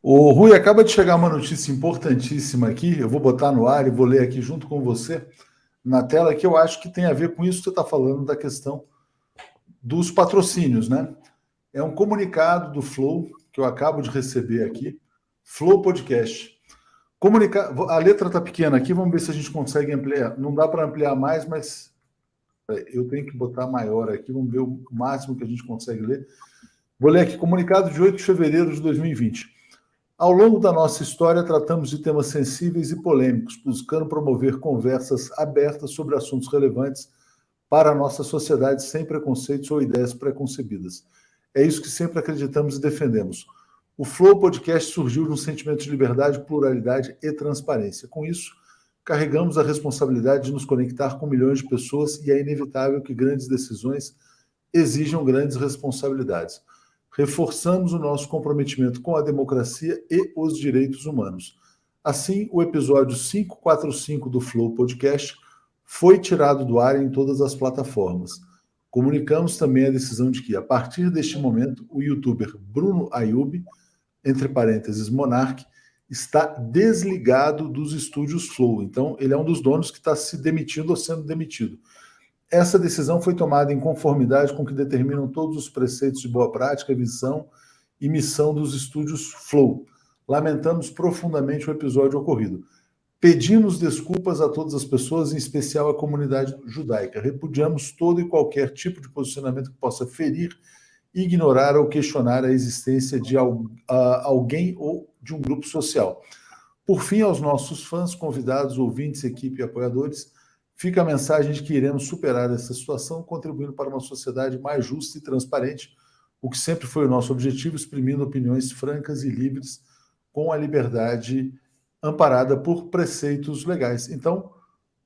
O Rui, acaba de chegar uma notícia importantíssima aqui, eu vou botar no ar e vou ler aqui junto com você na tela, que eu acho que tem a ver com isso que você está falando da questão dos patrocínios, né? É um comunicado do Flow que eu acabo de receber aqui, Flow Podcast. A letra está pequena aqui, vamos ver se a gente consegue ampliar. Não dá para ampliar mais, mas eu tenho que botar maior aqui, vamos ver o máximo que a gente consegue ler. Vou ler aqui, comunicado de 8 de fevereiro de 2020. Ao longo da nossa história, tratamos de temas sensíveis e polêmicos, buscando promover conversas abertas sobre assuntos relevantes para a nossa sociedade, sem preconceitos ou ideias preconcebidas. É isso que sempre acreditamos e defendemos. O Flow Podcast surgiu de um sentimento de liberdade, pluralidade e transparência. Com isso, carregamos a responsabilidade de nos conectar com milhões de pessoas e é inevitável que grandes decisões exijam grandes responsabilidades. Reforçamos o nosso comprometimento com a democracia e os direitos humanos. Assim, o episódio 545 do Flow Podcast foi tirado do ar em todas as plataformas. Comunicamos também a decisão de que, a partir deste momento, o youtuber Bruno Ayub, entre parênteses Monark, está desligado dos estúdios Flow. Então, ele é um dos donos que está se demitindo ou sendo demitido. Essa decisão foi tomada em conformidade com o que determinam todos os preceitos de boa prática, visão e missão dos estúdios Flow. Lamentamos profundamente o episódio ocorrido. Pedimos desculpas a todas as pessoas, em especial à comunidade judaica. Repudiamos todo e qualquer tipo de posicionamento que possa ferir, ignorar ou questionar a existência de alguém ou de um grupo social. Por fim, aos nossos fãs, convidados, ouvintes, equipe e apoiadores, fica a mensagem de que iremos superar essa situação, contribuindo para uma sociedade mais justa e transparente, o que sempre foi o nosso objetivo, exprimindo opiniões francas e livres, com a liberdade amparada por preceitos legais. Então,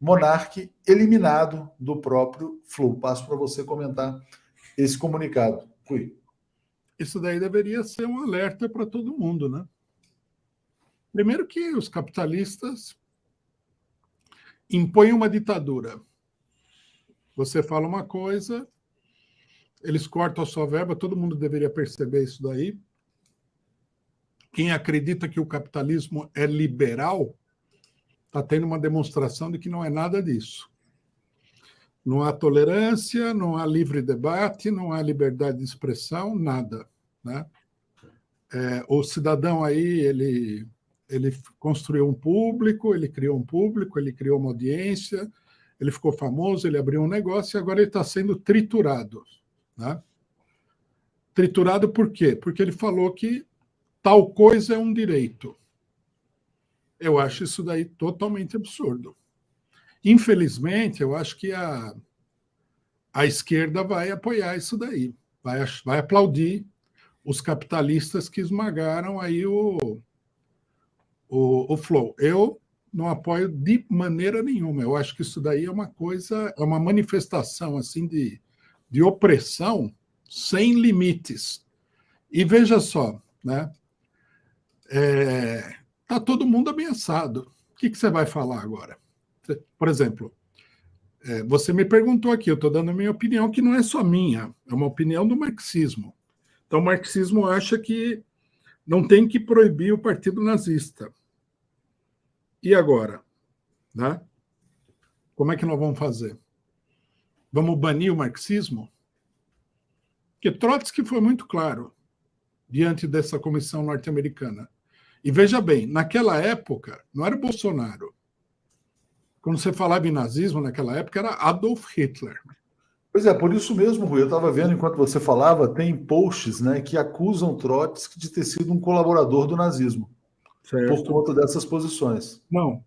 Monark eliminado do próprio Flow. Passo para você comentar esse comunicado. Fui. Isso daí deveria ser um alerta para todo mundo, né? Primeiro que os capitalistas impõem uma ditadura. Você fala uma coisa, eles cortam a sua verba, todo mundo deveria perceber isso daí. Quem acredita que o capitalismo é liberal está tendo uma demonstração de que não é nada disso. Não há tolerância, não há livre debate, não há liberdade de expressão, nada, né? O cidadão aí, ele construiu um público, ele criou um público, ele criou uma audiência, ele ficou famoso, ele abriu um negócio e agora ele está sendo triturado, né? Triturado por quê? Porque ele falou que tal coisa é um direito. Eu acho isso daí totalmente absurdo. Infelizmente, eu acho que a esquerda vai apoiar isso daí, vai aplaudir os capitalistas que esmagaram aí o Flow. Eu não apoio de maneira nenhuma. Eu acho que isso daí é uma coisa, é uma manifestação assim de opressão sem limites. E veja só, né? Tá todo mundo ameaçado. O que você vai falar agora? Por exemplo, você me perguntou aqui, eu estou dando a minha opinião, que não é só minha, é uma opinião do marxismo. Então, o marxismo acha que não tem que proibir o partido nazista. E agora? Né? Como é que nós vamos fazer? Vamos banir o marxismo? Porque Trotsky foi muito claro diante dessa comissão norte-americana. E veja bem, naquela época, não era Bolsonaro. Quando você falava em nazismo, naquela época, era Adolf Hitler. Pois é, por isso mesmo, Rui, eu estava vendo enquanto você falava, tem posts, né, que acusam Trotsky de ter sido um colaborador do nazismo, certo, por conta dessas posições. Não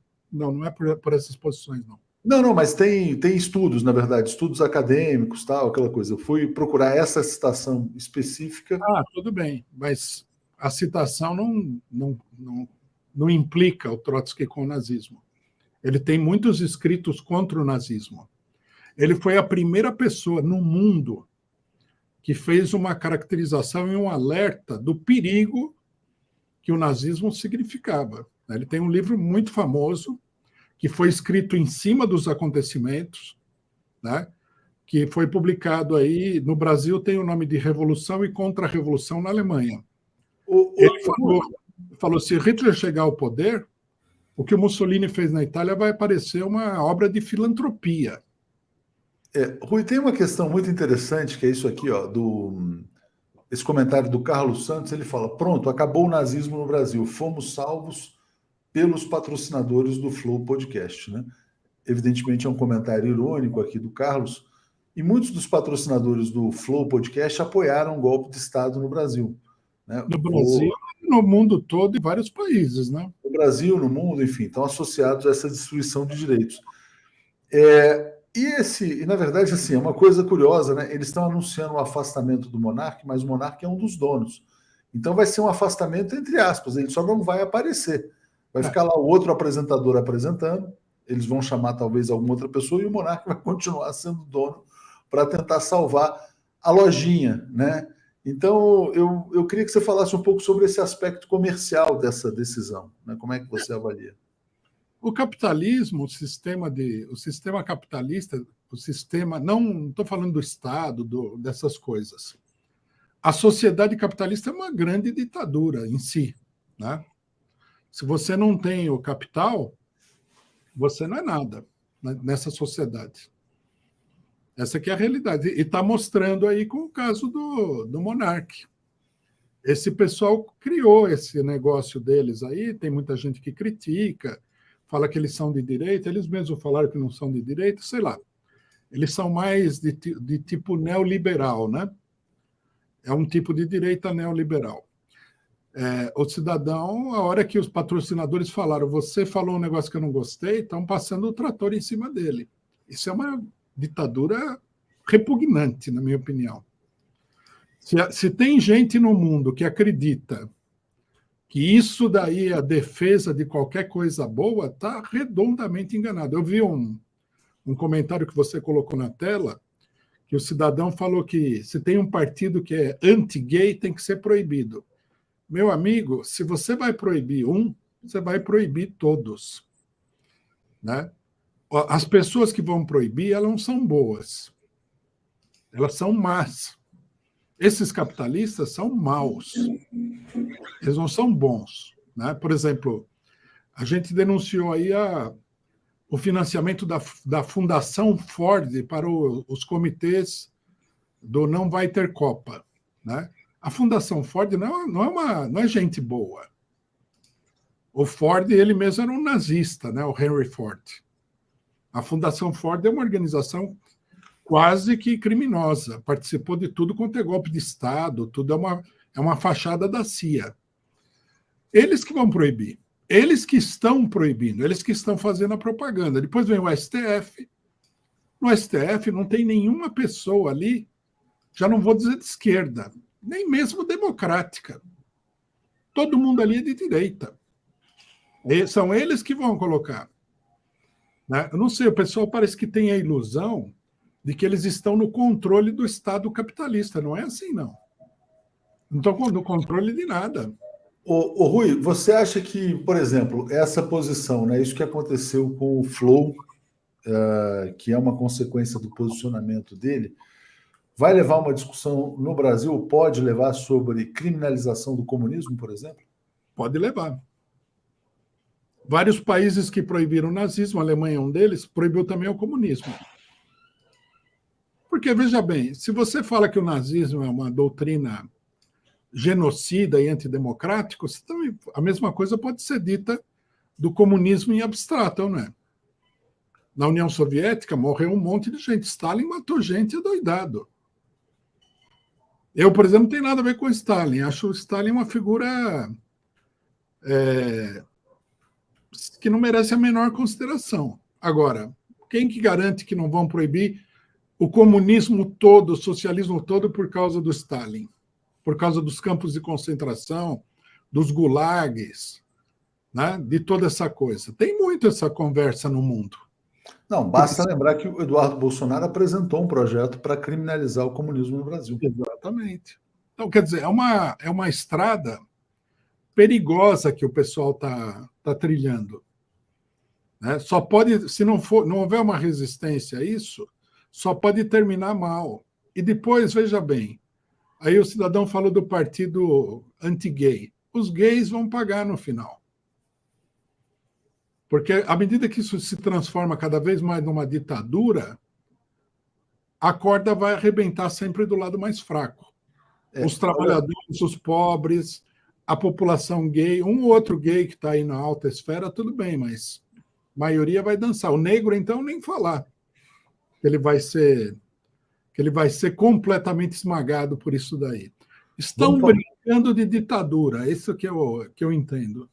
é por essas posições, não. Não, mas tem estudos, na verdade, estudos acadêmicos, tal, aquela coisa. Eu fui procurar essa citação específica. Tudo bem, mas a citação não implica o Trotsky com o nazismo. Ele tem muitos escritos contra o nazismo. Ele foi a primeira pessoa no mundo que fez uma caracterização e um alerta do perigo que o nazismo significava. Ele tem um livro muito famoso, que foi escrito em cima dos acontecimentos, né? Que foi publicado aí, no Brasil tem o nome de Revolução e Contra-Revolução na Alemanha. falou, se Hitler chegar ao poder, o que o Mussolini fez na Itália vai parecer uma obra de filantropia. Rui, tem uma questão muito interessante, que é isso aqui, ó, esse comentário do Carlos Santos, ele fala, pronto, acabou o nazismo no Brasil, fomos salvos pelos patrocinadores do Flow Podcast, né? Evidentemente é um comentário irônico aqui do Carlos, e muitos dos patrocinadores do Flow Podcast apoiaram o golpe de Estado no Brasil. Né? No Brasil, no mundo todo, em vários países, né? No Brasil, no mundo, enfim, estão associados a essa destruição de direitos. E na verdade, assim, é uma coisa curiosa, né? Eles estão anunciando o afastamento do Monark, mas o Monark é um dos donos. Então vai ser um afastamento entre aspas, ele só não vai aparecer. Vai ficar lá o outro apresentador apresentando, eles vão chamar talvez alguma outra pessoa e o Monark vai continuar sendo dono para tentar salvar a lojinha, né? Então, eu queria que você falasse um pouco sobre esse aspecto comercial dessa decisão, né? Como é que você avalia? O capitalismo, o sistema capitalista, não estou falando do Estado, dessas coisas. A sociedade capitalista é uma grande ditadura em si, né? Se você não tem o capital, você não é nada nessa sociedade. Essa aqui é a realidade. E está mostrando aí com o caso do Monark. Esse pessoal criou esse negócio deles aí, tem muita gente que critica, fala que eles são de direita, eles mesmos falaram que não são de direita, sei lá. Eles são mais de tipo neoliberal, né? É um tipo de direita neoliberal. O cidadão, a hora que os patrocinadores falaram, você falou um negócio que eu não gostei, estão passando o trator em cima dele. Isso é uma ditadura repugnante, na minha opinião. Se tem gente no mundo que acredita que isso daí é a defesa de qualquer coisa boa, está redondamente enganado. Eu vi um comentário que você colocou na tela, que o cidadão falou que se tem um partido que é anti-gay, tem que ser proibido. Meu amigo, se você vai proibir um, você vai proibir todos. Né? As pessoas que vão proibir, elas não são boas. Elas são más. Esses capitalistas são maus. Eles não são bons. Né? Por exemplo, a gente denunciou aí o financiamento da Fundação Ford para os comitês do Não Vai Ter Copa. Né? A Fundação Ford não é gente boa. O Ford, ele mesmo era um nazista, né? O Henry Ford. A Fundação Ford é uma organização quase que criminosa, participou de tudo quanto é golpe de Estado, tudo é uma fachada da CIA. Eles que vão proibir, eles que estão proibindo, eles que estão fazendo a propaganda. Depois vem o STF. No STF não tem nenhuma pessoa ali, já não vou dizer de esquerda, nem mesmo democrática. Todo mundo ali é de direita. São eles que vão colocar. Né? Eu não sei, o pessoal parece que tem a ilusão de que eles estão no controle do Estado capitalista. Não é assim, não. Não estão no controle de nada. Ô, Rui, você acha que, por exemplo, essa posição, né, isso que aconteceu com o Flow, que é uma consequência do posicionamento dele, vai levar uma discussão no Brasil, pode levar sobre criminalização do comunismo, por exemplo? Pode levar. Vários países que proibiram o nazismo, a Alemanha é um deles, proibiu também o comunismo. Porque, veja bem, se você fala que o nazismo é uma doutrina genocida e antidemocrática, a mesma coisa pode ser dita do comunismo em abstrato, não é? Na União Soviética morreu um monte de gente. Stalin matou gente adoidado. Eu, por exemplo, não tenho nada a ver com Stalin. Acho o Stalin uma figura que não merece a menor consideração. Agora, quem que garante que não vão proibir o comunismo todo, o socialismo todo, por causa do Stalin? Por causa dos campos de concentração, dos gulags, né? De toda essa coisa. Tem muito essa conversa no mundo. Não, basta lembrar que o Eduardo Bolsonaro apresentou um projeto para criminalizar o comunismo no Brasil. Exatamente. Então, quer dizer, é uma estrada perigosa que o pessoal tá trilhando. Né? Só pode, se não houver uma resistência a isso, só pode terminar mal. E depois, veja bem, aí o cidadão falou do partido anti-gay. os gays vão pagar no final. Porque à medida que isso se transforma cada vez mais numa ditadura, a corda vai arrebentar sempre do lado mais fraco. Os trabalhadores, os pobres, a população gay, um ou outro gay que está aí na alta esfera, tudo bem, mas a maioria vai dançar. O negro, então, nem falar. Ele vai ser completamente esmagado por isso daí. Estão brincando de ditadura, isso que eu entendo.